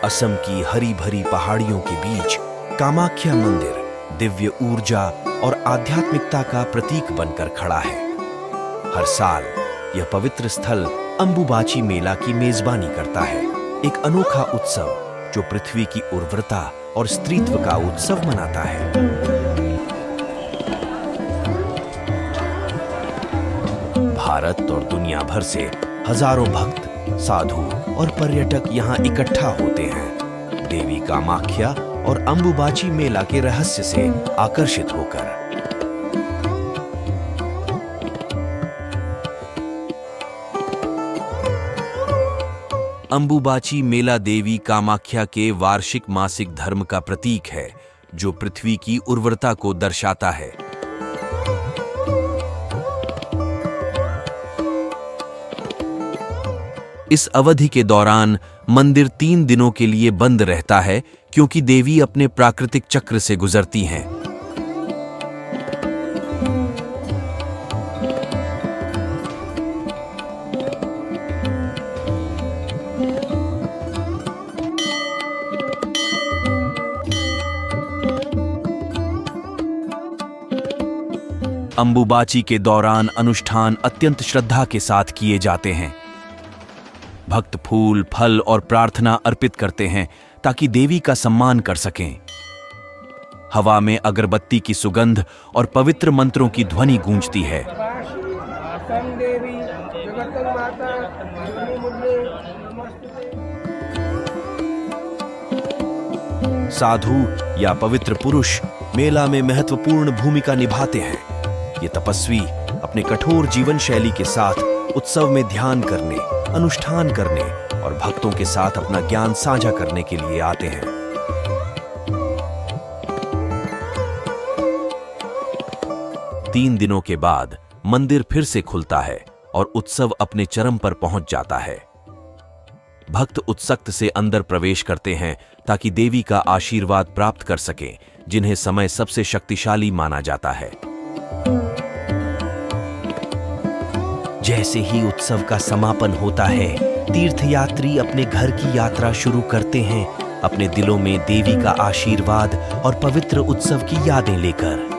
असम की हरी भरी पहाड़ियों के बीच कामाख्या मंदिर दिव्य ऊर्जा और आध्यात्मिकता का प्रतीक बनकर खड़ा है। हर साल यह पवित्र स्थल अंबुबाची मेला की मेजबानी करता है, एक अनोखा उत्सव जो पृथ्वी की उर्वरता और स्त्रीत्व का उत्सव मनाता है। भारत और दुनिया भर से हजारों भक्त, साधु और पर्यटक यहाँ इकट्ठा होते हैं, देवी कामाख्या और अंबुबाची मेला के रहस्य से आकर्षित होकर। अंबुबाची मेला देवी कामाख्या के वार्षिक मासिक धर्म का प्रतीक है, जो पृथ्वी की उर्वरता को दर्शाता है। इस अवधि के दौरान मंदिर 3 दिनों के लिए बंद रहता है, क्योंकि देवी अपने प्राकृतिक चक्र से गुजरती हैं। अंबुबाची के दौरान अनुष्ठान अत्यंत श्रद्धा के साथ किए जाते हैं। भक्त फूल, फल और प्रार्थना अर्पित करते हैं ताकि देवी का सम्मान कर सकें। हवा में अगरबत्ती की सुगंध और पवित्र मंत्रों की ध्वनि गूंजती है। साधु या पवित्र पुरुष मेला में महत्वपूर्ण भूमिका निभाते हैं। ये तपस्वी अपने कठोर जीवन शैली के साथ उत्सव में ध्यान करने, अनुष्ठान करने और भक्तों के साथ अपना ज्ञान साझा करने के लिए आते हैं। तीन दिनों के बाद मंदिर फिर से खुलता है और उत्सव अपने चरम पर पहुंच जाता है। भक्त उत्सुकता से अंदर प्रवेश करते हैं ताकि देवी का आशीर्वाद प्राप्त कर सकें, जिन्हें समय सबसे शक्तिशाली माना जाता है। जैसे ही उत्सव का समापन होता है, तीर्थयात्री अपने घर की यात्रा शुरू करते हैं, अपने दिलों में देवी का आशीर्वाद और पवित्र उत्सव की यादें लेकर।